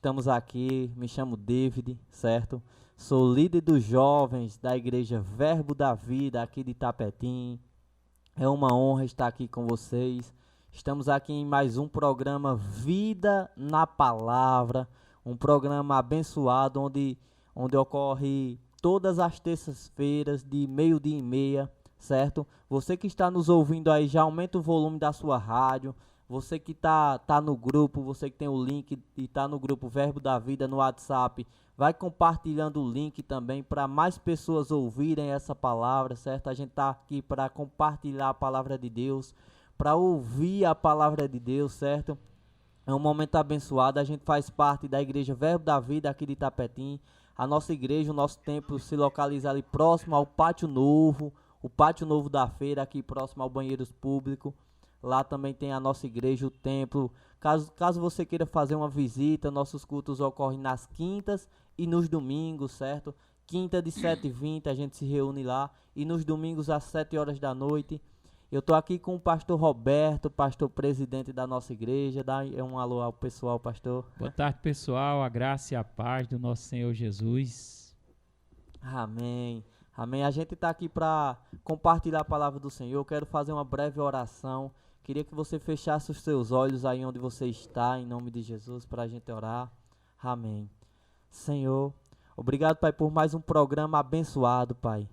Estamos aqui, me chamo David, certo? Sou líder dos jovens da igreja Verbo da Vida aqui de Itapetim. É uma honra estar aqui com vocês. Estamos aqui em mais um programa Vida na Palavra, um programa abençoado onde ocorre todas as terças-feiras de 12:30, certo? Você que está nos ouvindo aí, já aumenta o volume da sua rádio. Você que tá no grupo, você que tem o link e está no grupo Verbo da Vida no WhatsApp, vai compartilhando o link também para mais pessoas ouvirem essa palavra, certo? A gente está aqui para compartilhar a palavra de Deus, para ouvir a palavra de Deus, certo? É um momento abençoado. A gente faz parte da igreja Verbo da Vida aqui de Itapetim. A nossa igreja, o nosso templo se localiza ali próximo ao Pátio Novo, o Pátio Novo da Feira, aqui próximo ao Banheiros Público. Lá também tem a nossa igreja, o templo. Caso você queira fazer uma visita, nossos cultos ocorrem nas quintas e nos domingos, certo? Quinta de 7h20 a gente se reúne lá e nos domingos às 7 horas da noite. Eu estou aqui com o pastor Roberto, pastor presidente da nossa igreja. Dá um alô ao pessoal, pastor. Boa tarde, pessoal. A graça e a paz do nosso Senhor Jesus. Amém. Amém. A gente está aqui para compartilhar a palavra do Senhor. Eu quero fazer uma breve oração. Queria que você fechasse os seus olhos aí onde você está, em nome de Jesus, para a gente orar. Amém. Senhor, obrigado, Pai, por mais um programa abençoado, Pai.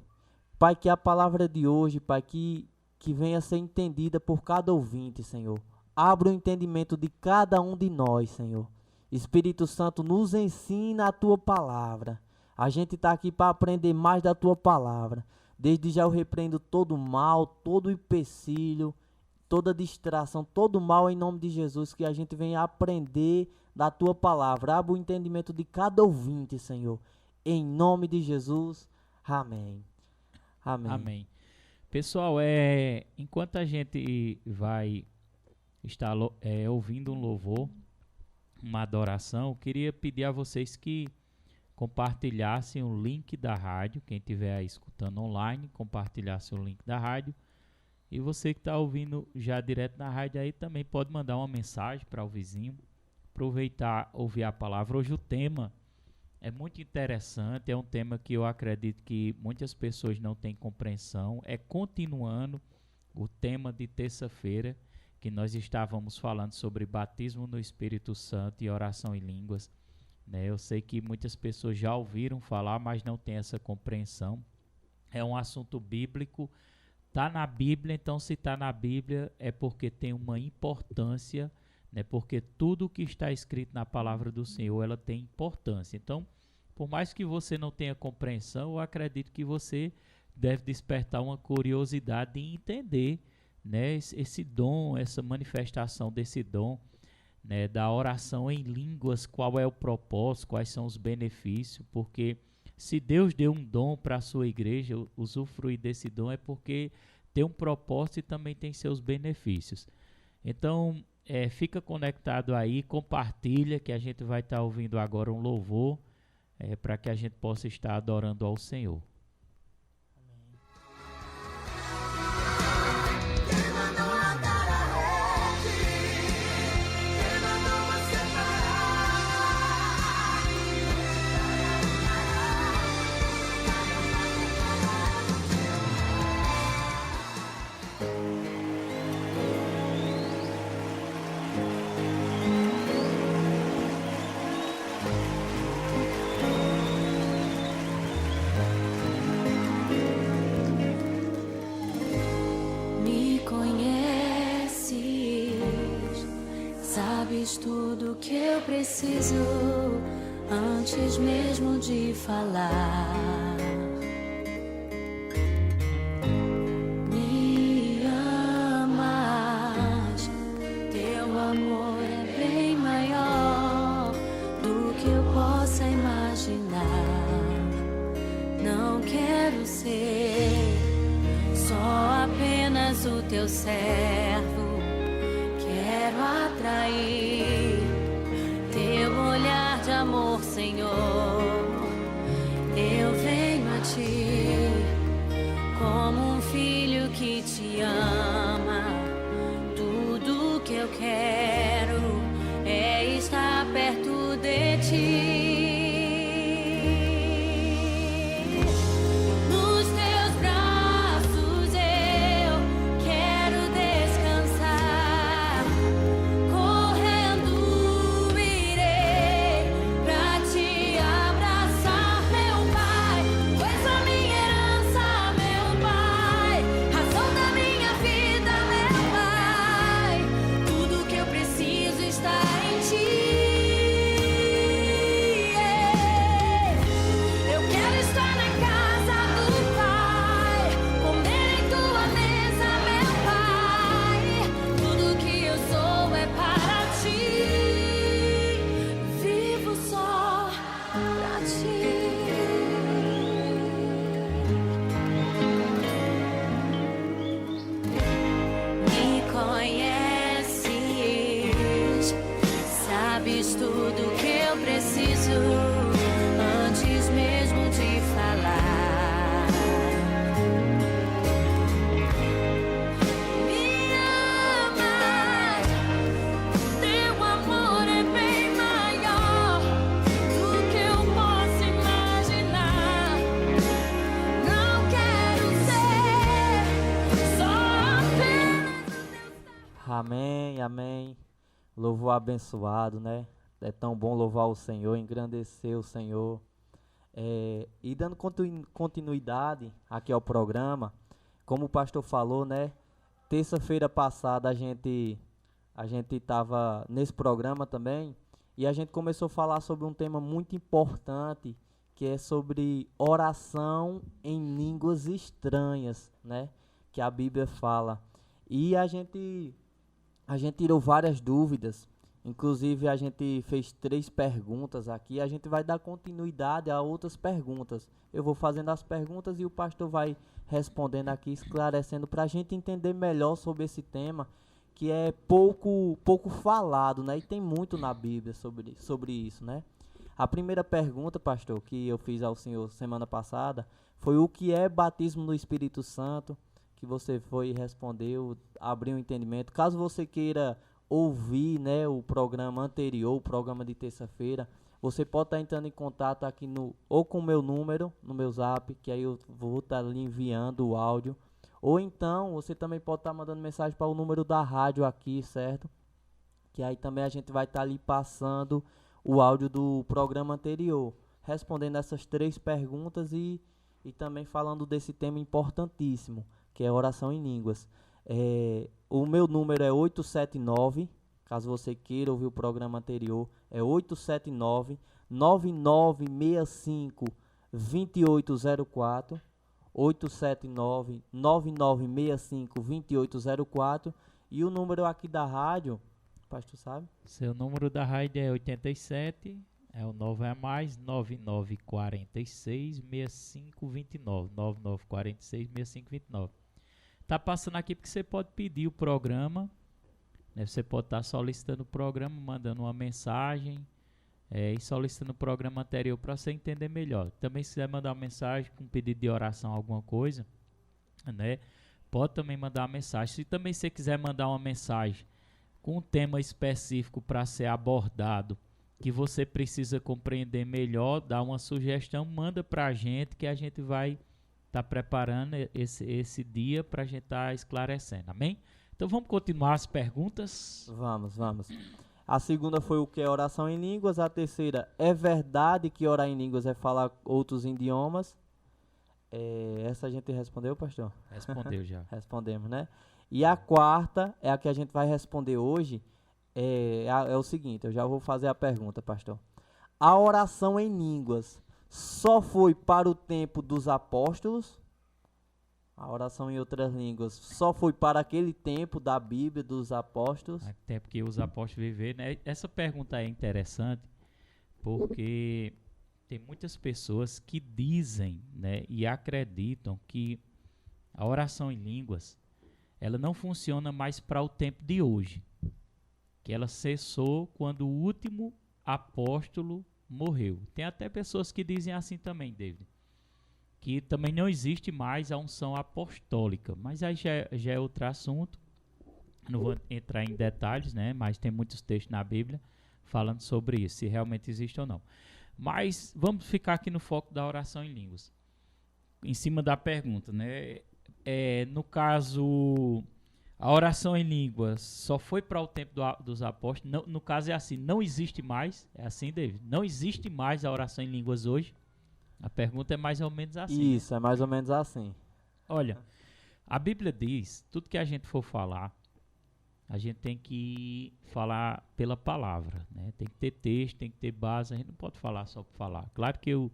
Pai, que a palavra de hoje, Pai, que venha a ser entendida por cada ouvinte, Senhor. Abra o entendimento de cada um de nós, Senhor. Espírito Santo, nos ensina a Tua palavra. A gente está aqui para aprender mais da Tua palavra. Desde já eu repreendo todo mal, todo empecilho, toda distração, todo mal em nome de Jesus, que a gente venha aprender da Tua palavra. Abra o entendimento de cada ouvinte, Senhor. Em nome de Jesus. Amém. Amém. Amém. Pessoal, enquanto a gente vai estar ouvindo um louvor, uma adoração, eu queria pedir a vocês que compartilhassem o link da rádio. Quem estiver aí escutando online, compartilhasse o link da rádio. E você que está ouvindo já direto na rádio aí também pode mandar uma mensagem para o vizinho. Aproveitar, ouvir a palavra. Hoje o tema é muito interessante, é um tema que eu acredito que muitas pessoas não têm compreensão. É continuando o tema de terça-feira, que nós estávamos falando sobre batismo no Espírito Santo e oração em línguas. Eu sei que muitas pessoas já ouviram falar, mas não têm essa compreensão. É um assunto bíblico. Está na Bíblia, então se está na Bíblia é porque tem uma importância, porque tudo que está escrito na palavra do Senhor, ela tem importância. Então, por mais que você não tenha compreensão, eu acredito que você deve despertar uma curiosidade de entender, esse dom, essa manifestação desse dom, da oração em línguas, qual é o propósito, quais são os benefícios, porque se Deus deu um dom para a sua igreja, usufruir desse dom é porque tem um propósito e também tem seus benefícios. Então, fica conectado aí, compartilha, que a gente vai estar ouvindo agora um louvor, para que a gente possa estar adorando ao Senhor. Tudo que eu preciso antes mesmo de falar. Me amas, teu amor é bem maior do que eu possa imaginar. Não quero ser só apenas o teu servo. Quero atrair teu olhar de amor, Senhor. Eu venho a ti como um filho que te ama. Tudo que eu quero é estar perto de ti. Louvor abençoado, né? É tão bom louvar o Senhor, engrandecer o Senhor. E dando continuidade aqui ao programa, como o pastor falou, né? Terça-feira passada a gente estava nesse programa também e a gente começou a falar sobre um tema muito importante, que é sobre oração em línguas estranhas, né? Que a Bíblia fala. E a gente tirou várias dúvidas. Inclusive a gente fez 3 perguntas aqui. A gente vai dar continuidade a outras perguntas. Eu vou fazendo as perguntas e o pastor vai respondendo aqui, esclarecendo para a gente entender melhor sobre esse tema, que é pouco falado, né? E tem muito na Bíblia sobre isso, né? A primeira pergunta, pastor, que eu fiz ao senhor semana passada foi o que é batismo no Espírito Santo, que você foi e respondeu, abriu um entendimento. Caso você queira ouvir, né, o programa anterior, o programa de terça-feira, você pode estar entrando em contato aqui ou com o meu número, no meu zap, que aí eu vou estar lhe enviando o áudio, ou então você também pode estar mandando mensagem para o número da rádio aqui, certo? Que aí também a gente vai estar lhe passando o áudio do programa anterior, respondendo essas 3 perguntas e também falando desse tema importantíssimo, que é oração em línguas. O meu número é 879, caso você queira ouvir o programa anterior, é 879-9965-2804, 879-9965-2804, e o número aqui da rádio, pastor sabe? Seu número da rádio é 87, o 9 é mais, 9946-6529, 9946-6529. Tá passando aqui porque você pode pedir o programa, né? Você pode estar solicitando o programa, mandando uma mensagem e solicitando o programa anterior para você entender melhor. Também se quiser mandar uma mensagem com pedido de oração, alguma coisa, né? Pode também mandar uma mensagem. Se também você quiser mandar uma mensagem com um tema específico para ser abordado, que você precisa compreender melhor, dá uma sugestão, manda para a gente que a gente vai estar preparando esse dia para a gente estar esclarecendo, amém? Então vamos continuar as perguntas. Vamos. A segunda foi o que é oração em línguas. A terceira, é verdade que orar em línguas é falar outros idiomas? Essa a gente respondeu, pastor? Respondeu já. Respondemos, né? E a quarta é a que a gente vai responder hoje. É o seguinte, eu já vou fazer a pergunta, pastor. A oração em línguas só foi para o tempo dos apóstolos? A oração em outras línguas só foi para aquele tempo da Bíblia dos apóstolos? Até porque os apóstolos viveram, né? Essa pergunta é interessante porque tem muitas pessoas que dizem, né, e acreditam que a oração em línguas ela não funciona mais para o tempo de hoje, que ela cessou quando o último apóstolo morreu. Tem até pessoas que dizem assim também, David, que também não existe mais a unção apostólica, mas aí já é outro assunto, não vou entrar em detalhes, né? Mas tem muitos textos na Bíblia falando sobre isso, se realmente existe ou não. Mas vamos ficar aqui no foco da oração em línguas, em cima da pergunta, né? No caso, a oração em línguas só foi para o tempo dos apóstolos. Não, no caso é assim, não existe mais, é assim, David? Não existe mais a oração em línguas hoje? A pergunta é mais ou menos assim. Isso, é mais ou menos assim. Olha, a Bíblia diz, tudo que a gente for falar, a gente tem que falar pela palavra, né? Tem que ter texto, tem que ter base, a gente não pode falar só por falar. Claro que eu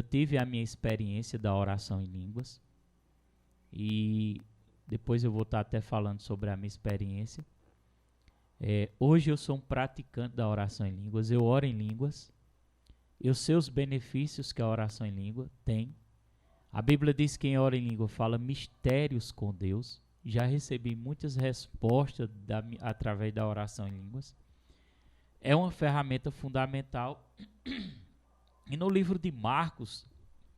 tive a minha experiência da oração em línguas, e depois eu vou estar até falando sobre a minha experiência. Hoje eu sou um praticante da oração em línguas, eu oro em línguas, eu sei os benefícios que a oração em língua tem. A Bíblia diz que quem ora em língua fala mistérios com Deus. Já recebi muitas respostas através da oração em línguas. É uma ferramenta fundamental. E no livro de Marcos,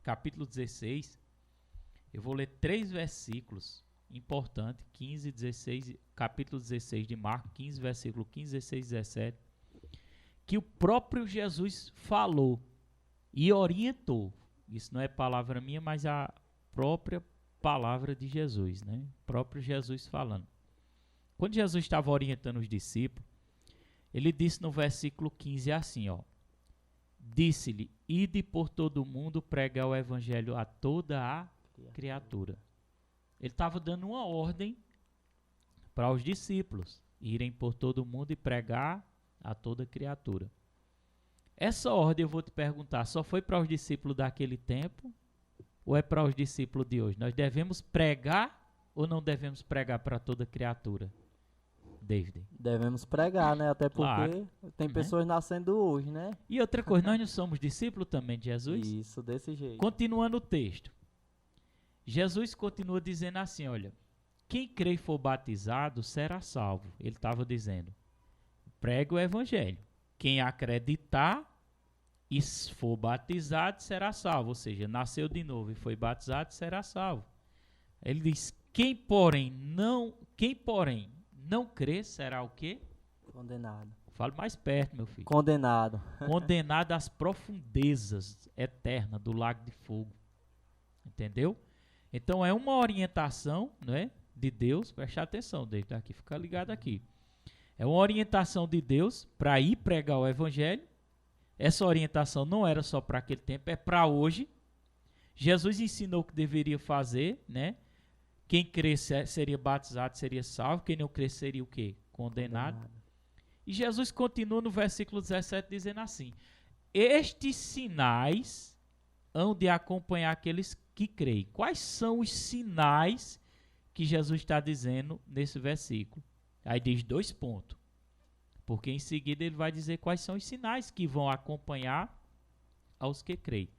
capítulo 16, eu vou ler 3 versículos importantes, 15 e 16, capítulo 16 de Marcos, 15, versículo 15, 16 e 17, que o próprio Jesus falou e orientou. Isso não é palavra minha, mas a própria palavra de Jesus, né? O próprio Jesus falando. Quando Jesus estava orientando os discípulos, Ele disse no versículo 15 assim, ó. Disse-lhe, ide por todo o mundo pregar o evangelho a toda a criatura. Ele estava dando uma ordem para os discípulos irem por todo o mundo e pregar a toda criatura. Essa ordem, eu vou te perguntar, só foi para os discípulos daquele tempo ou é para os discípulos de hoje? Nós devemos pregar ou não devemos pregar para toda criatura? David. Devemos pregar, né? Até porque Claro, tem pessoas nascendo hoje, né? E outra coisa, nós não somos discípulos também de Jesus? Isso, desse jeito. Continuando o texto. Jesus continua dizendo assim, olha, quem crê e for batizado será salvo. Ele estava dizendo, prega o evangelho. Quem acreditar e for batizado será salvo. Ou seja, nasceu de novo e foi batizado será salvo. Ele diz, quem porém não crê será o quê? Condenado. Fale mais perto, meu filho. Condenado. Condenado às profundezas eternas do lago de fogo. Entendeu? Então é uma orientação, né, de Deus. Preste atenção, David, aqui, fica ligado aqui. É uma orientação de Deus para ir pregar o evangelho. Essa orientação não era só para aquele tempo, é para hoje. Jesus ensinou o que deveria fazer, né? Quem cresce seria batizado, seria salvo. Quem não cresce seria o quê? Condenado. E Jesus continua no versículo 17 dizendo assim, estes sinais hão de acompanhar aqueles que creem. Quais são os sinais que Jesus está dizendo nesse versículo? Aí diz 2 pontos. Porque em seguida ele vai dizer quais são os sinais que vão acompanhar aos que creem.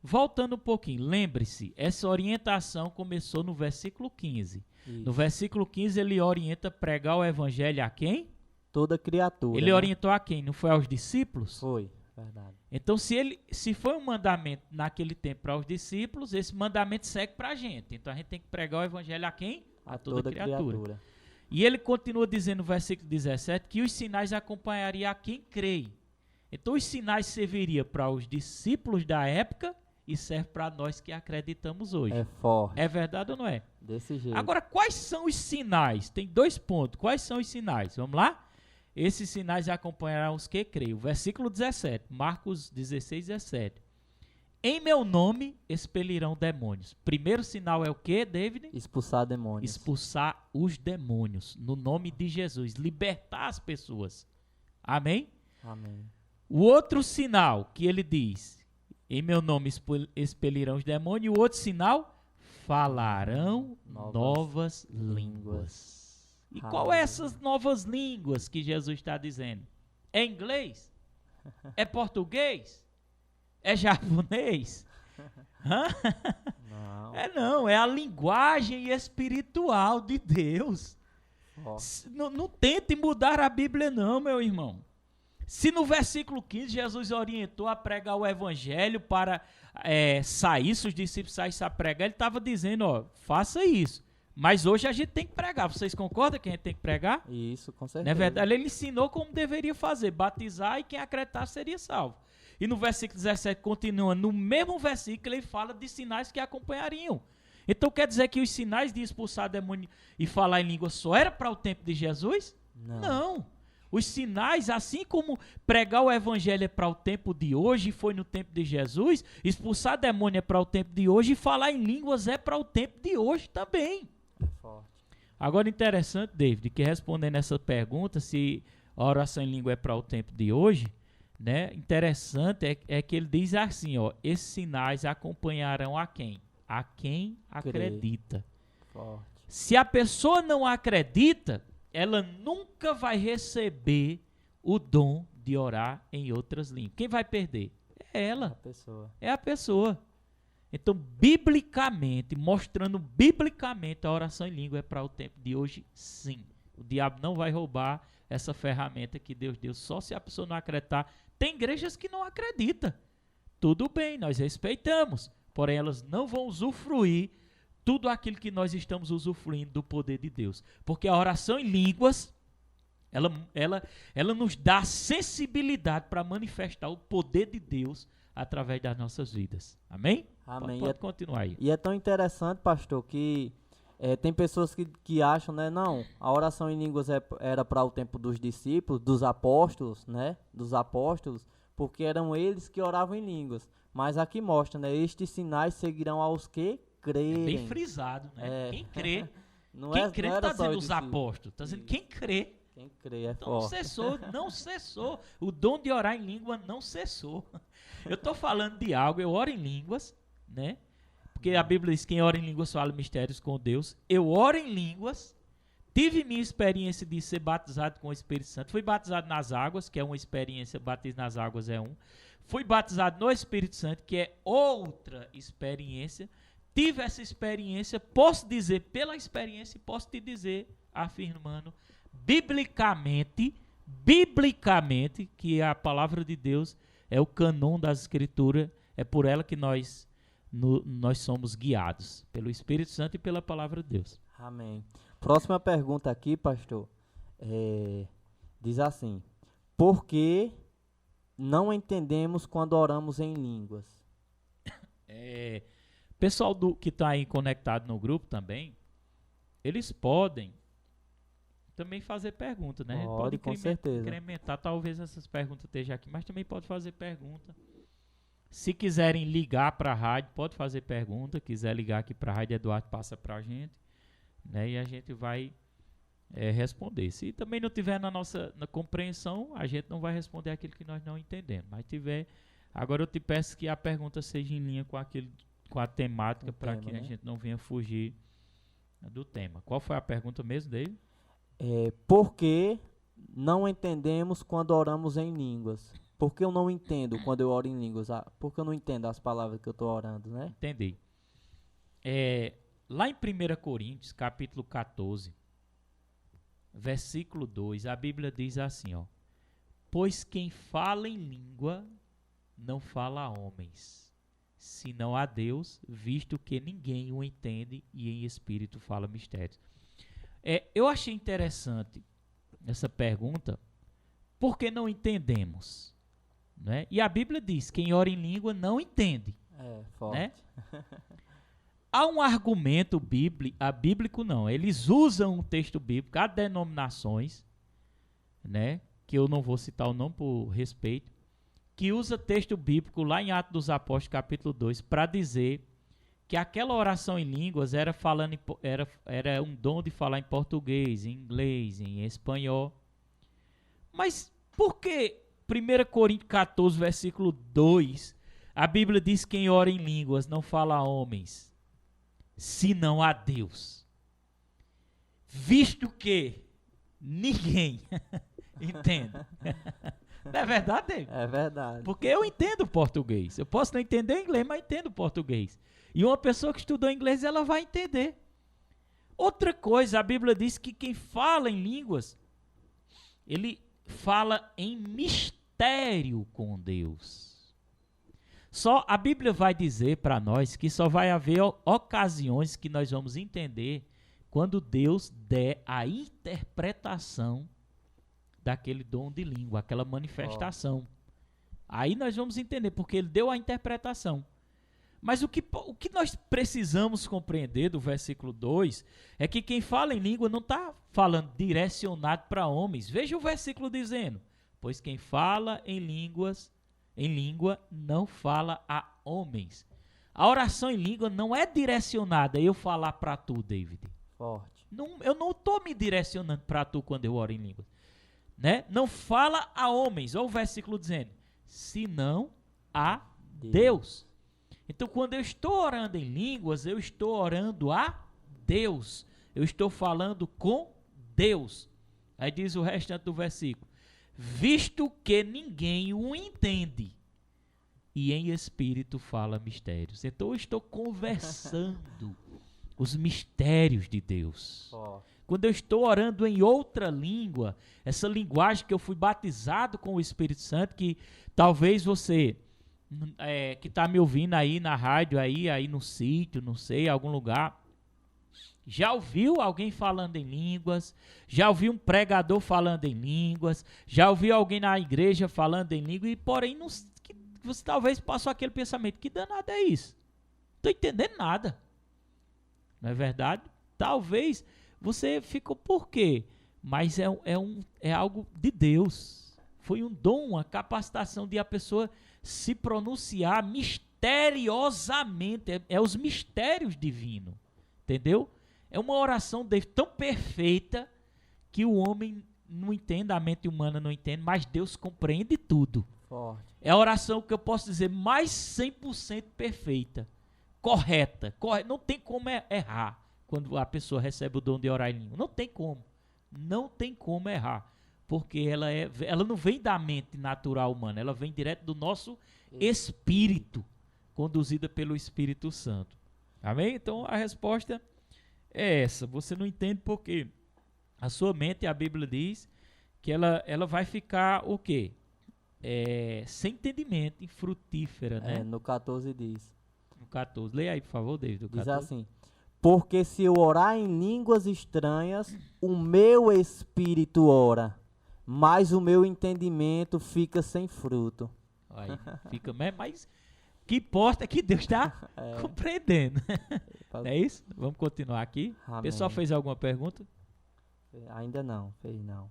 Voltando um pouquinho, lembre-se, essa orientação começou no versículo 15. Isso. No versículo 15 ele orienta pregar o evangelho a quem? Toda criatura. Ele né? orientou a quem? Não foi aos discípulos? Foi, verdade. Então, se foi um mandamento naquele tempo para os discípulos, esse mandamento segue para a gente. Então, a gente tem que pregar o evangelho a quem? A toda criatura. E ele continua dizendo no versículo 17 que os sinais acompanhariam a quem crê. Então, os sinais serviriam para os discípulos da época e serve para nós que acreditamos hoje. É forte. É verdade ou não é? Desse jeito. Agora, quais são os sinais? Tem 2 pontos. Quais são os sinais? Vamos lá? Esses sinais acompanharão os que creem. Versículo 17, Marcos 16, 17. Em meu nome expelirão demônios. Primeiro sinal é o que, David? Expulsar demônios. Expulsar os demônios. No nome de Jesus. Libertar as pessoas. Amém? Amém. O outro sinal que ele diz, em meu nome expelirão os demônios. E o outro sinal, falarão novas línguas. E qual é essas novas línguas que Jesus está dizendo? É inglês? É português? É japonês? Hã? Não. É a linguagem espiritual de Deus. Não tente mudar a Bíblia não, meu irmão. Se no versículo 15 Jesus orientou a pregar o evangelho para sair, se os discípulos saíssem a pregar, ele estava dizendo, ó, faça isso. Mas hoje a gente tem que pregar. Vocês concordam que a gente tem que pregar? Isso, com certeza. Não é verdade? Ele ensinou como deveria fazer, batizar e quem acreditar seria salvo. E no versículo 17 continua, no mesmo versículo ele fala de sinais que acompanhariam. Então quer dizer que os sinais de expulsar demônio e falar em língua só era para o tempo de Jesus? Não. Os sinais, assim como pregar o evangelho é para o tempo de hoje, foi no tempo de Jesus, expulsar demônio é para o tempo de hoje e falar em línguas é para o tempo de hoje também. É forte. Agora, interessante, David, que respondendo essa pergunta, se a oração em língua é para o tempo de hoje, né? Interessante é que ele diz assim, ó, esses sinais acompanharão a quem? A quem acredita. Forte. Se a pessoa não acredita, ela nunca vai receber o dom de orar em outras línguas. Quem vai perder? É ela. A pessoa. É a pessoa. Então, biblicamente, mostrando biblicamente a oração em língua é para o tempo de hoje, sim. O diabo não vai roubar essa ferramenta que Deus deu, só se a pessoa não acreditar. Tem igrejas que não acreditam. Tudo bem, nós respeitamos. Porém, elas não vão usufruir tudo aquilo que nós estamos usufruindo do poder de Deus. Porque a oração em línguas, ela nos dá sensibilidade para manifestar o poder de Deus através das nossas vidas. Amém? Amém. Pode continuar aí. E é tão interessante, pastor, que Tem pessoas que acham, né, não, a oração em línguas era para o tempo dos discípulos, dos apóstolos, né, porque eram eles que oravam em línguas. Mas aqui mostra, né, estes sinais seguirão aos que crerem. Bem frisado, né? Quem crê. Não Quem crê não não era está só dizendo os os discípulos. apóstolos, está dizendo quem crê. Quem crê é Então forte. não cessou. O dom de orar em língua não cessou. Eu estou falando de algo, eu oro em línguas, né? Porque a Bíblia diz que quem ora em línguas fala mistérios com Deus. Eu oro em línguas, tive minha experiência de ser batizado com o Espírito Santo. Fui batizado nas águas, que é uma experiência, batismo nas águas é um. Fui batizado no Espírito Santo, que é outra experiência. Tive essa experiência, posso dizer pela experiência, posso te dizer, afirmando, biblicamente, que a palavra de Deus é o cânon das Escrituras, é por ela que nós somos guiados, pelo Espírito Santo e pela palavra de Deus. Amém. Próxima pergunta aqui, pastor, diz assim: por que não entendemos quando oramos em línguas? Pessoal que está aí conectado no grupo também, eles podem também fazer pergunta, né? Pode, com certeza. Incrementar, talvez essas perguntas estejam aqui, mas também pode fazer pergunta. Se quiserem ligar para a rádio, pode fazer pergunta. Quiser ligar aqui para a rádio, Eduardo passa para a gente, né? E a gente vai responder. Se também não tiver na compreensão, a gente não vai responder aquilo que nós não entendemos. Mas tiver, agora eu te peço que a pergunta seja em linha com a temática, para que a gente não venha fugir do tema. Qual foi a pergunta mesmo, David? Por que não entendemos quando oramos em línguas? Por que eu não entendo quando eu oro em línguas? Porque eu não entendo as palavras que eu estou orando, né? Entendi. Lá em 1 Coríntios, capítulo 14, versículo 2, a Bíblia diz assim, ó: pois quem fala em língua não fala a homens, senão a Deus, visto que ninguém o entende e em espírito fala mistérios. Eu achei interessante essa pergunta, porque não entendemos, né? E a Bíblia diz, quem ora em língua não entende. Forte. Né? Há um argumento bíblico não, eles usam um texto bíblico, há denominações, né, que eu não vou citar o nome por respeito, que usa texto bíblico lá em Atos dos Apóstolos, capítulo 2, para dizer que aquela oração em línguas era um dom de falar em português, em inglês, em espanhol. Mas por que 1 Coríntios 14, versículo 2, a Bíblia diz que quem ora em línguas não fala a homens, senão a Deus? Visto que ninguém entende. Não é verdade, David? É verdade. Porque eu entendo português. Eu posso não entender inglês, mas entendo português. E uma pessoa que estudou inglês, ela vai entender. Outra coisa, a Bíblia diz que quem fala em línguas, ele fala em mistério com Deus. Só a Bíblia vai dizer para nós que só vai haver ocasiões que nós vamos entender quando Deus der a interpretação daquele dom de língua, aquela manifestação. Aí nós vamos entender, porque ele deu a interpretação. Mas o que nós precisamos compreender do versículo 2 é que quem fala em língua não está falando direcionado para homens. Veja o versículo dizendo: pois quem fala em língua não fala a homens. A oração em língua não é direcionada a eu falar para tu, David. Forte. Eu não estou me direcionando para tu quando eu oro em língua. Né? Não fala a homens. Olha o versículo dizendo: senão a Deus. Então, quando eu estou orando em línguas, eu estou orando a Deus. Eu estou falando com Deus. Aí diz o restante do versículo: visto que ninguém o entende, e em espírito fala mistérios. Então, eu estou conversando os mistérios de Deus. Quando eu estou orando em outra língua, essa linguagem que eu fui batizado com o Espírito Santo, que talvez você que está me ouvindo aí na rádio, aí no sítio, não sei, algum lugar, já ouviu alguém falando em línguas, já ouviu um pregador falando em línguas, já ouviu alguém na igreja falando em língua, e porém você talvez passou aquele pensamento: que danado é isso? Não estou entendendo nada. Não é verdade? Talvez você ficou por quê? Mas é algo de Deus. Foi um dom, uma capacitação de a pessoa se pronunciar misteriosamente. É os mistérios divinos. Entendeu? É uma oração tão perfeita que o homem não entende, a mente humana não entende, mas Deus compreende tudo. Forte. É a oração que eu posso dizer mais 100% perfeita. Correta. Não tem como errar quando a pessoa recebe o dom de orar em língua. Não tem como. Não tem como errar. Porque ela não vem da mente natural humana, ela vem direto do nosso espírito, conduzida pelo Espírito Santo. Amém? Então a resposta é essa. Você não entende porque a sua mente, a Bíblia diz, que ela vai ficar o quê? Sem entendimento, infrutífera, né? No 14 diz. No 14. Leia aí, por favor, David. Diz assim: porque se eu orar em línguas estranhas, o meu espírito ora, mas o meu entendimento fica sem fruto. Aí, fica, mas o que importa é que Deus está compreendendo. É isso? Vamos continuar aqui. Amém. O pessoal fez alguma pergunta? Ainda não, fez não.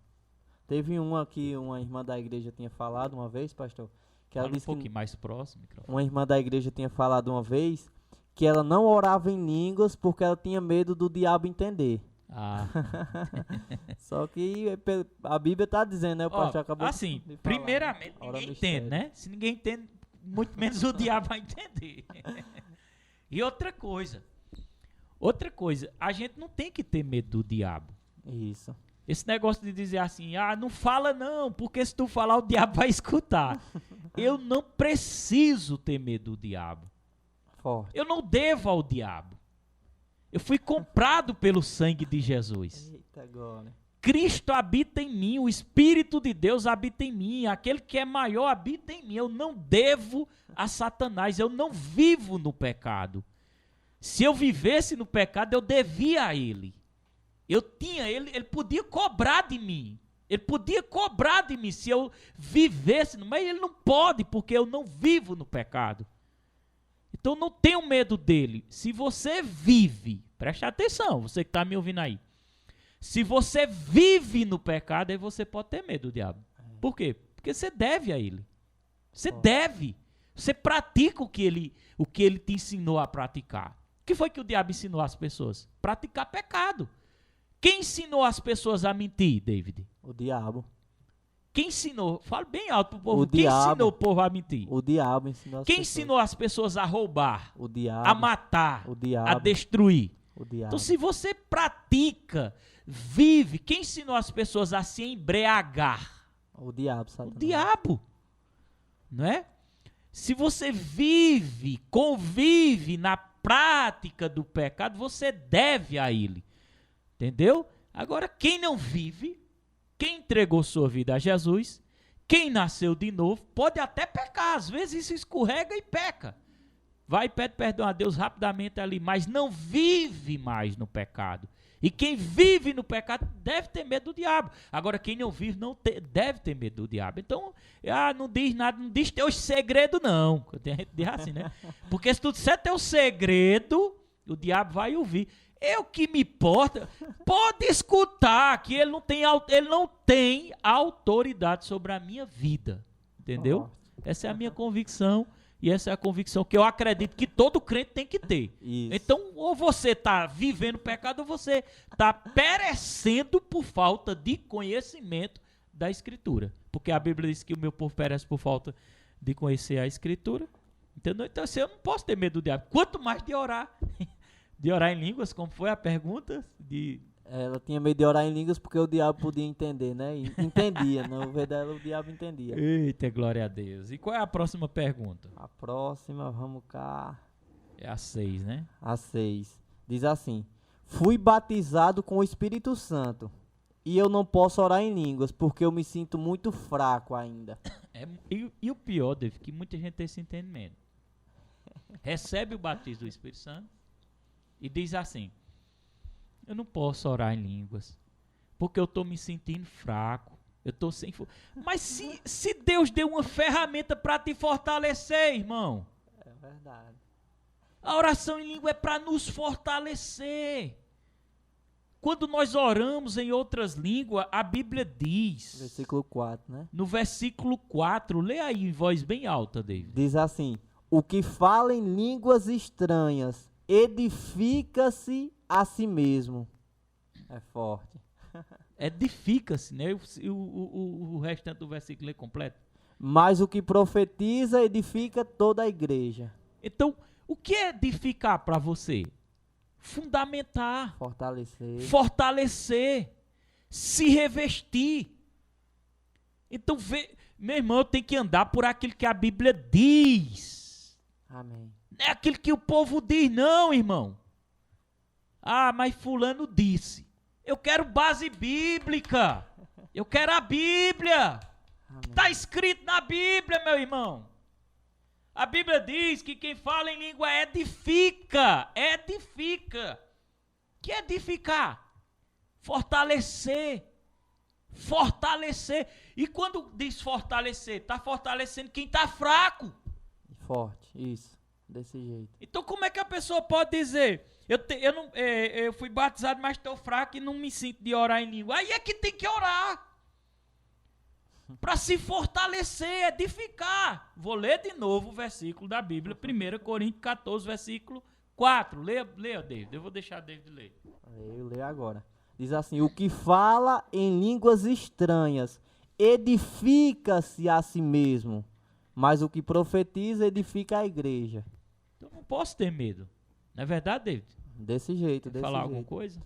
Teve uma que uma irmã da igreja tinha falado uma vez, pastor. Que ela Fala um disse pouquinho mais próximo. Microfone. Uma irmã da igreja tinha falado uma vez que ela não orava em línguas porque ela tinha medo do diabo entender. Ah. Só que a Bíblia está dizendo, né? O pastor acabou assim, de falar, primeiramente, né? ninguém entende, né? Se ninguém entende, muito menos o diabo vai entender. E outra coisa, a gente não tem que ter medo do diabo. Isso. Esse negócio de dizer assim, não fala não, porque se tu falar o diabo vai escutar. Eu não preciso ter medo do diabo. Forte. Eu não devo ao diabo. Eu fui comprado pelo sangue de Jesus. Eita, agora. Cristo habita em mim, o Espírito de Deus habita em mim, aquele que é maior habita em mim. Eu não devo a Satanás, eu não vivo no pecado. Se eu vivesse no pecado, eu devia a ele. Ele podia cobrar de mim. Ele podia cobrar de mim se eu vivesse, mas ele não pode, porque eu não vivo no pecado. Então não tenho medo dele. Se você vive, preste atenção, você que está me ouvindo aí. Se você vive no pecado, aí você pode ter medo do diabo. Por quê? Porque você deve a ele. Você deve. Você pratica o que ele te ensinou a praticar. O que foi que o diabo ensinou às pessoas? Praticar pecado. Quem ensinou as pessoas a mentir, David? O diabo. Quem ensinou? Fala bem alto pro povo. O Quem diabo. ensinou o povo a mentir? O diabo ensinou as Quem pessoas. ensinou as pessoas a roubar? O diabo. A matar? O diabo. A destruir? O diabo. Então, se você pratica, vive, quem ensinou as pessoas a se embriagar? O diabo, O Satanás. diabo. Não é? Se você vive, convive na prática do pecado, você deve a ele. Entendeu? Agora, quem não vive, quem entregou sua vida a Jesus, quem nasceu de novo, pode até pecar. Às vezes isso escorrega e peca. Vai e pede perdão a Deus rapidamente ali, mas não vive mais no pecado. E quem vive no pecado deve ter medo do diabo. Agora, quem não vive deve ter medo do diabo. Então, não diz nada, não diz teus segredos, não. Tem gente que diz assim, né? Porque se tu disser teu segredo, o diabo vai ouvir. O que me importa, pode escutar que ele não tem autoridade sobre a minha vida. Entendeu? Essa é a minha convicção. E essa é a convicção que eu acredito que todo crente tem que ter. Isso. Então, ou você está vivendo pecado, ou você está perecendo por falta de conhecimento da Escritura. Porque a Bíblia diz que o meu povo perece por falta de conhecer a Escritura. Entendeu? Então, assim, eu não posso ter medo do diabo. Quanto mais de orar. De orar em línguas, como foi a pergunta? Ela tinha medo de orar em línguas porque o diabo podia entender, né? E entendia, no ver dela o diabo entendia. Eita, glória a Deus. E qual é a próxima pergunta? A próxima, vamos cá. É a 6, né? A 6. Diz assim: fui batizado com o Espírito Santo e eu não posso orar em línguas porque eu me sinto muito fraco ainda. E o pior, David, que muita gente tem esse entendimento. Recebe o batismo do Espírito Santo e diz assim: eu não posso orar em línguas, porque eu estou me sentindo fraco, eu estou sem força. Mas se Deus deu uma ferramenta para te fortalecer, irmão. É verdade. A oração em língua é para nos fortalecer. quando nós oramos em outras línguas, a Bíblia diz, Versículo 4, né? no versículo 4, lê aí em voz bem alta, David. Diz assim: o que fala em línguas estranhas edifica-se a si mesmo. É forte. Edifica-se, né? O restante do versículo lê completo. Mas o que profetiza edifica toda a igreja. Então, o que é edificar para você? Fundamentar, fortalecer, se revestir. Então, meu irmão, eu tenho que andar por aquilo que a Bíblia diz. Amém. Não é aquilo que o povo diz, não, irmão. Ah, mas fulano disse. Eu quero base bíblica. Eu quero a Bíblia. Está escrito na Bíblia, meu irmão. A Bíblia diz que quem fala em língua edifica. Edifica. Que edificar? Fortalecer. Fortalecer. E quando diz fortalecer, está fortalecendo quem está fraco. Forte, isso. Desse jeito. Então como é que a pessoa pode dizer, eu fui batizado, mas estou fraco e não me sinto de orar em língua? Aí é que tem que orar. Para se fortalecer, edificar. Vou ler de novo o versículo da Bíblia, 1 Coríntios 14, versículo 4. Leia, David. Eu vou deixar David ler. Eu leio agora. Diz assim: o que fala em línguas estranhas edifica-se a si mesmo, mas o que profetiza edifica a igreja. Então não posso ter medo. Não é verdade, David? Desse jeito, desse falar jeito. alguma coisa?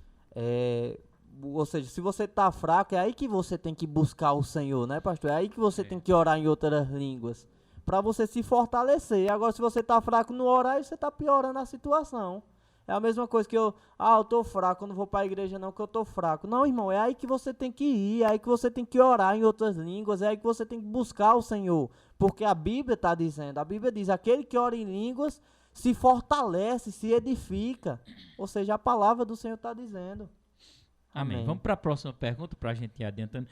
Ou seja, se você tá fraco, é aí que você tem que buscar o Senhor, né, pastor? É aí que você tem que orar em outras línguas, para você se fortalecer. Agora, se você tá fraco no orar, você tá piorando a situação. É a mesma coisa que eu tô fraco, eu não vou para a igreja não, que eu tô fraco. Não, irmão, é aí que você tem que ir, é aí que você tem que orar em outras línguas, é aí que você tem que buscar o Senhor. Porque a Bíblia está dizendo, a Bíblia diz, aquele que ora em línguas se fortalece, se edifica. Ou seja, a palavra do Senhor está dizendo. Amém. Amém. Vamos para a próxima pergunta, para a gente ir adiantando.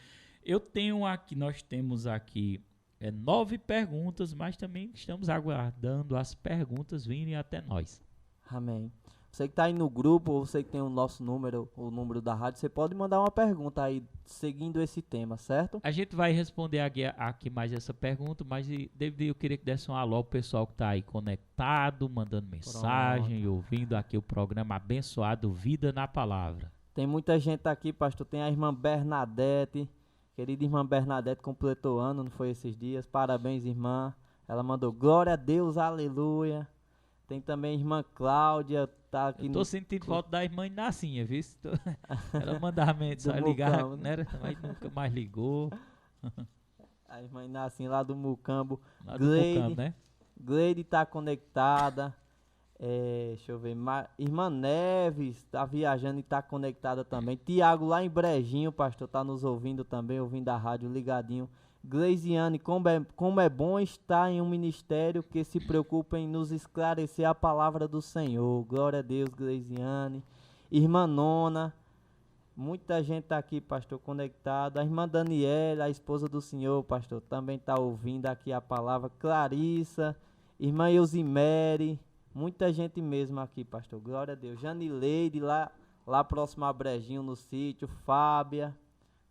Nós temos aqui 9 perguntas, mas também estamos aguardando as perguntas virem até nós. Amém. Você que está aí no grupo, ou você que tem o nosso número, o número da rádio, você pode mandar uma pergunta aí, seguindo esse tema, certo? A gente vai responder aqui mais essa pergunta, mas David, eu queria que desse um alô ao pessoal que está aí conectado, mandando mensagem, ouvindo aqui o programa abençoado Vida na Palavra. Tem muita gente aqui, pastor. Tem a irmã Bernadette, querida irmã Bernadette, completou ano, não foi esses dias? Parabéns, irmã. Ela mandou glória a Deus, aleluia. Tem também a irmã Cláudia, tá aqui. Eu tô sentindo falta da irmã Inacinha, viu? Ela mandava mensagem, ligava, né? Mas nunca mais ligou. A irmã Inacinha lá do Mucambo. Lá do Mucambo, né? Gleide tá conectada. Deixa eu ver. Irmã Neves tá viajando e tá conectada também. Tiago lá em Brejinho, pastor, tá nos ouvindo também, ouvindo a rádio ligadinho. Gleisiane, como é bom estar em um ministério que se preocupa em nos esclarecer a palavra do Senhor. Glória a Deus, Gleisiane. Irmã Nona, muita gente tá aqui, pastor, conectada. A irmã Daniela, a esposa do Senhor, pastor, também tá ouvindo aqui a palavra. Clarissa, irmã Eusimere, muita gente mesmo aqui, pastor. Glória a Deus. Janileide, lá próximo a Brejinho, no sítio. Fábia.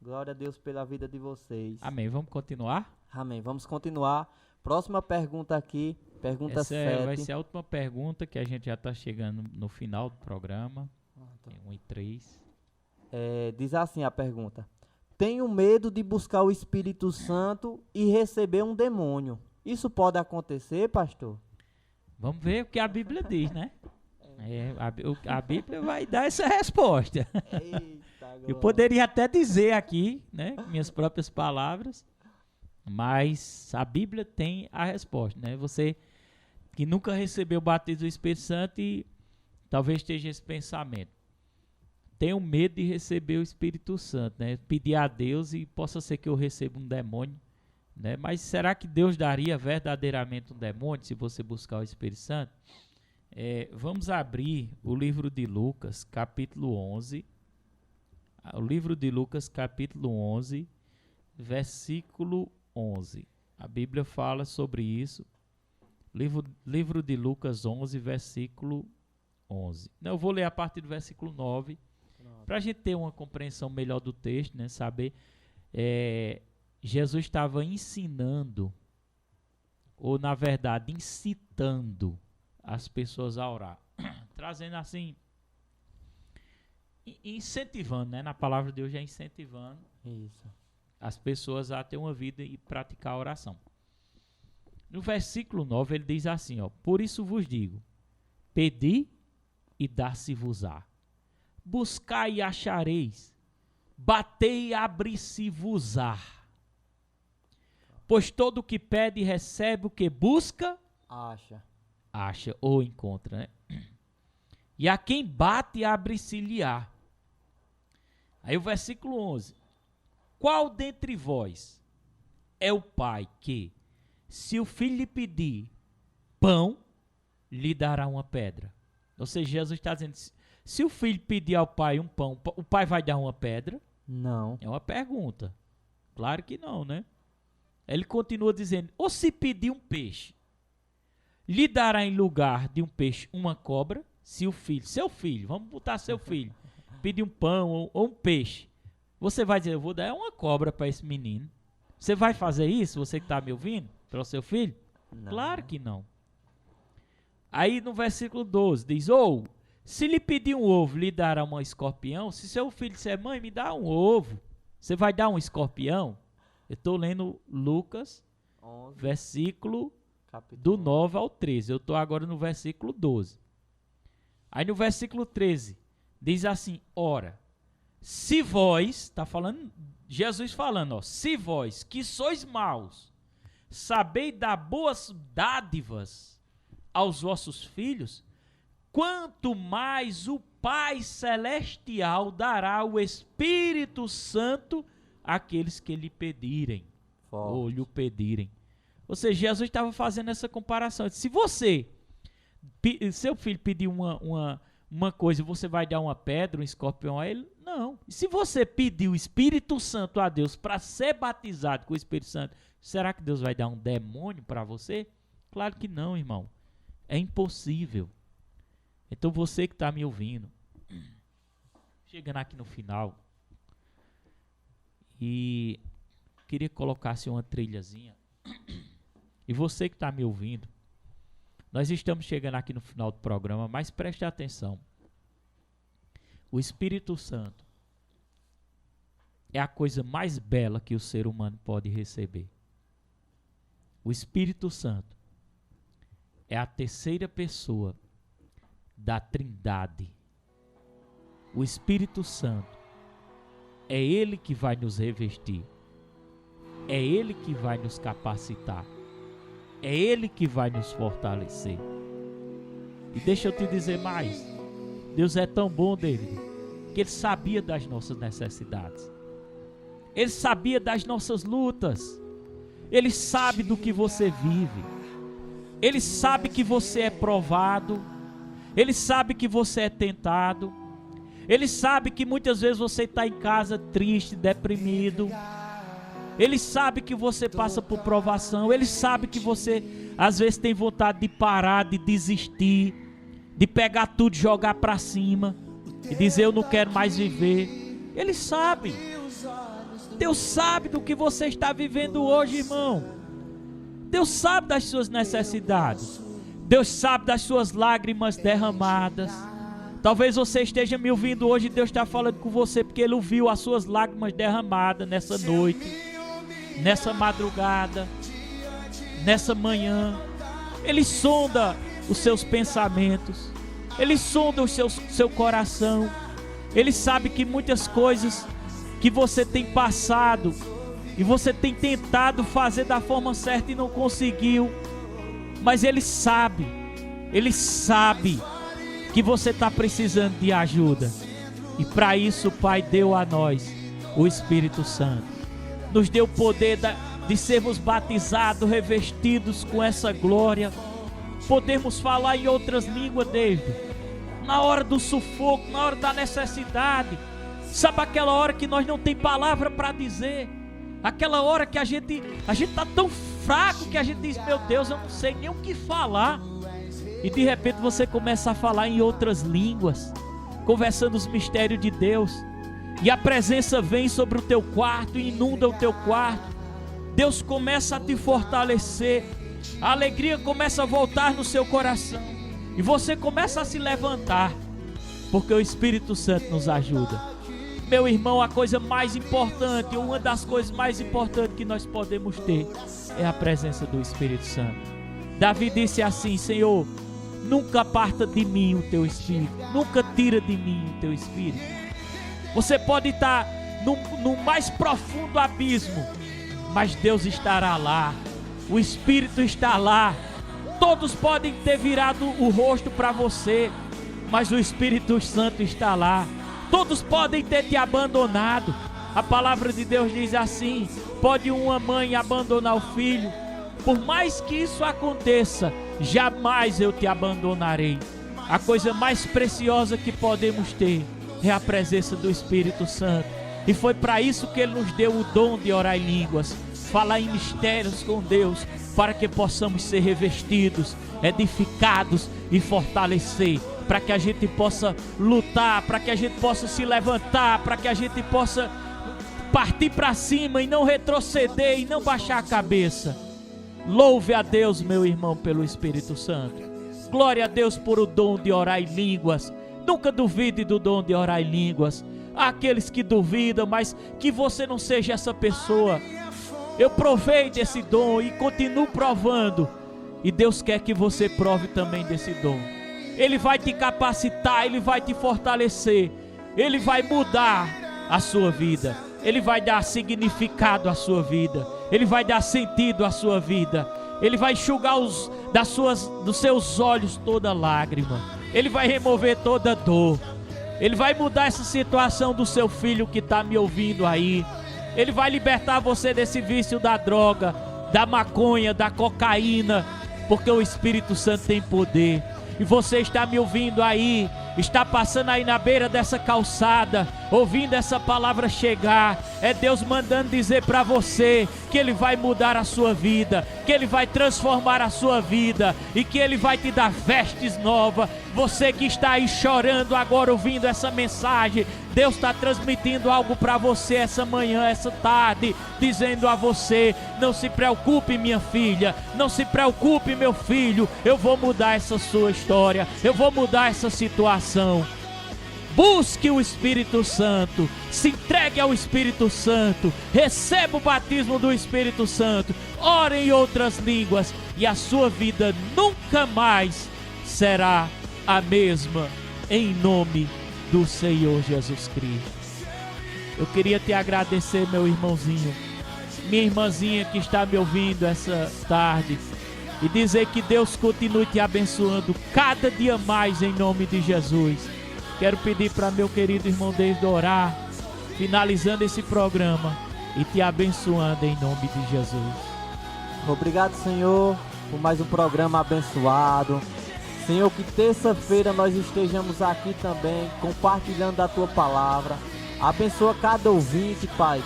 Glória a Deus pela vida de vocês. Amém. Vamos continuar? Amém. Vamos continuar. Próxima pergunta aqui. Pergunta 7. Vai ser a última pergunta, que a gente já está chegando no final do programa. Tem 1 e 3. Diz assim a pergunta. Tenho medo de buscar o Espírito Santo e receber um demônio. Isso pode acontecer, pastor? Vamos ver o que a Bíblia diz, né? A Bíblia vai dar essa resposta. Eita, eu poderia até dizer aqui, né, minhas próprias palavras, mas a Bíblia tem a resposta, né? Você que nunca recebeu o batismo do Espírito Santo e talvez esteja esse pensamento. Tenho medo de receber o Espírito Santo, né? Pedir a Deus e possa ser que eu receba um demônio, né? Mas será que Deus daria verdadeiramente um demônio se você buscar o Espírito Santo? Vamos abrir o livro de Lucas, capítulo 11. O livro de Lucas, capítulo 11, versículo 11. A Bíblia fala sobre isso. Livro de Lucas 11, versículo 11. Não, eu vou ler a partir do versículo 9 Para a gente ter uma compreensão melhor do texto, né, saber, Jesus estava ensinando, ou na verdade incitando as pessoas a orar, trazendo assim, incentivando, né, na palavra de Deus é incentivando Isso. as pessoas a ter uma vida e praticar a oração. No versículo 9 ele diz assim, ó, por isso vos digo, pedi e dar-se-vos-á. Buscai e achareis, batei e abri-se-vos-á. Pois todo o que pede recebe, o que busca, acha ou encontra, né? E a quem bate, abre-se-lhe-á. Aí o versículo 11. Qual dentre vós é o pai que, se o filho lhe pedir pão, lhe dará uma pedra? Ou seja, Jesus está dizendo, se o filho pedir ao pai um pão, o pai vai dar uma pedra? Não. É uma pergunta. Claro que não, né? Ele continua dizendo, ou se pedir um peixe, lhe dará em lugar de um peixe uma cobra? Se o filho, seu filho, vamos botar seu filho, pedir um pão ou um peixe, você vai dizer, eu vou dar uma cobra para esse menino. Você vai fazer isso, você que está me ouvindo, para o seu filho? Não. Claro que não. Aí no versículo 12 diz, ou se lhe pedir um ovo, lhe dará uma escorpião? Se seu filho disser, mãe, me dá um ovo, você vai dar um escorpião? Eu estou lendo Lucas, 11, versículo capítulo do 9 ao 13. Eu estou agora no versículo 12. Aí no versículo 13, diz assim, ora, se vós, está falando, Jesus falando, ó, se vós que sois maus, sabeis dar boas dádivas aos vossos filhos, quanto mais o Pai Celestial dará o Espírito Santo àqueles que lhe pedirem, ou lhe pedirem. Ou seja, Jesus estava fazendo essa comparação. Se você, seu filho pedir uma coisa, você vai dar uma pedra, um escorpião a ele? Não. E se você pedir o Espírito Santo a Deus para ser batizado com o Espírito Santo, será que Deus vai dar um demônio para você? Claro que não, irmão. É impossível. Então você que está me ouvindo, chegando aqui no final, e queria que colocasse uma trilhazinha, e você que está me ouvindo, nós estamos chegando aqui no final do programa, mas preste atenção. O Espírito Santo é a coisa mais bela que o ser humano pode receber. O Espírito Santo é a terceira pessoa da Trindade. O Espírito Santo é Ele que vai nos revestir. É Ele que vai nos capacitar. É Ele que vai nos fortalecer. E deixa eu te dizer mais. Deus é tão bom, David, que Ele sabia das nossas necessidades. Ele sabia das nossas lutas. Ele sabe do que você vive. Ele sabe que você é provado. Ele sabe que você é tentado. Ele sabe que muitas vezes você está em casa triste, deprimido. Ele sabe que você passa por provação. Ele sabe que você às vezes tem vontade de parar, de desistir, de pegar tudo e jogar para cima e dizer eu não quero mais viver. Ele sabe. Deus sabe do que você está vivendo hoje, irmão. Deus sabe das suas necessidades. Deus sabe das suas lágrimas derramadas. Talvez você esteja me ouvindo hoje e Deus está falando com você porque Ele ouviu as suas lágrimas derramadas nessa noite, nessa madrugada, nessa manhã. Ele sonda os seus pensamentos. Ele sonda o seu coração. Ele sabe que muitas coisas que você tem passado e você tem tentado fazer da forma certa e não conseguiu, mas Ele sabe que você está precisando de ajuda, e para isso o Pai deu a nós o Espírito Santo, nos deu o poder de sermos batizados, revestidos com essa glória, podemos falar em outras línguas, David, na hora do sufoco, na hora da necessidade. Sabe aquela hora que nós não tem palavra para dizer, aquela hora que a gente está tão fraco que a gente diz, meu Deus, eu não sei nem o que falar, e de repente você começa a falar em outras línguas, conversando os mistérios de Deus, e a presença vem sobre o teu quarto e inunda o teu quarto. Deus começa a te fortalecer, a alegria começa a voltar no seu coração, e você começa a se levantar, porque o Espírito Santo nos ajuda. Meu irmão, a coisa mais importante, uma das coisas mais importantes que nós podemos ter é a presença do Espírito Santo. Davi disse assim: Senhor, nunca aparta de mim o teu Espírito, nunca tira de mim o teu Espírito. Você pode estar no mais profundo abismo, mas Deus estará lá, o Espírito está lá. Todos podem ter virado o rosto para você, mas o Espírito Santo está lá. Todos podem ter te abandonado. A palavra de Deus diz assim: pode uma mãe abandonar o filho, por mais que isso aconteça, jamais eu te abandonarei. A coisa mais preciosa que podemos ter é a presença do Espírito Santo, e foi para isso que Ele nos deu o dom de orar em línguas, falar em mistérios com Deus, para que possamos ser revestidos, edificados e fortalecer, para que a gente possa lutar, para que a gente possa se levantar, para que a gente possa partir para cima e não retroceder e não baixar a cabeça. Louve a Deus, meu irmão, pelo Espírito Santo. Glória a Deus por o dom de orar em línguas. Nunca duvide do dom de orar em línguas. Há aqueles que duvidam, mas que você não seja essa pessoa. Eu provei desse dom e continuo provando, e Deus quer que você prove também desse dom. Ele vai te capacitar, Ele vai te fortalecer, Ele vai mudar a sua vida, Ele vai dar significado à sua vida, Ele vai dar sentido à sua vida, Ele vai enxugar dos seus olhos toda lágrima, Ele vai remover toda dor, Ele vai mudar essa situação do seu filho que está me ouvindo aí. Ele vai libertar você desse vício da droga, da maconha, da cocaína, porque o Espírito Santo tem poder. E você está me ouvindo aí, está passando aí na beira dessa calçada, ouvindo essa palavra chegar. É Deus mandando dizer para você que Ele vai mudar a sua vida, que Ele vai transformar a sua vida e que Ele vai te dar vestes novas. Você que está aí chorando agora ouvindo essa mensagem, Deus está transmitindo algo para você essa manhã, essa tarde, dizendo a você: não se preocupe, minha filha, não se preocupe, meu filho, eu vou mudar essa sua história, eu vou mudar essa situação. Busque o Espírito Santo, se entregue ao Espírito Santo, receba o batismo do Espírito Santo, ore em outras línguas e a sua vida nunca mais será a mesma, em nome do Senhor Jesus Cristo. Eu queria te agradecer, meu irmãozinho, minha irmãzinha que está me ouvindo essa tarde, e dizer que Deus continue te abençoando cada dia mais em nome de Jesus. Quero pedir para meu querido irmão David orar, finalizando esse programa e te abençoando em nome de Jesus. Obrigado, Senhor, por mais um programa abençoado. Senhor, que terça-feira nós estejamos aqui também compartilhando da Tua Palavra. Abençoa cada ouvinte, Pai,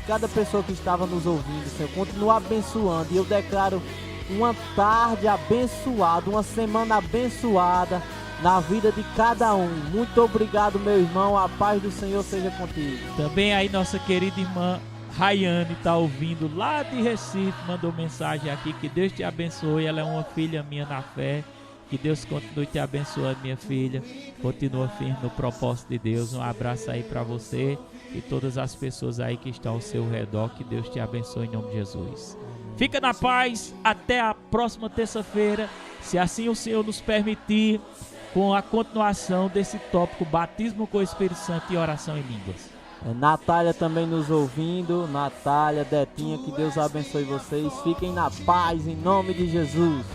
cada pessoa que estava nos ouvindo, Senhor. Continua abençoando, e eu declaro uma tarde abençoada, uma semana abençoada na vida de cada um. Muito obrigado, meu irmão, a paz do Senhor seja contigo. Também aí nossa querida irmã Rayane está ouvindo lá de Recife, mandou mensagem aqui: que Deus te abençoe, ela é uma filha minha na fé. Que Deus continue te abençoando, minha filha. Continua firme no propósito de Deus. Um abraço aí para você e todas as pessoas aí que estão ao seu redor. Que Deus te abençoe em nome de Jesus. Fica na paz, até a próxima terça-feira, se assim o Senhor nos permitir, com a continuação desse tópico: batismo com o Espírito Santo e oração em línguas. Natália também nos ouvindo. Natália, Detinha, que Deus abençoe vocês. Fiquem na paz em nome de Jesus.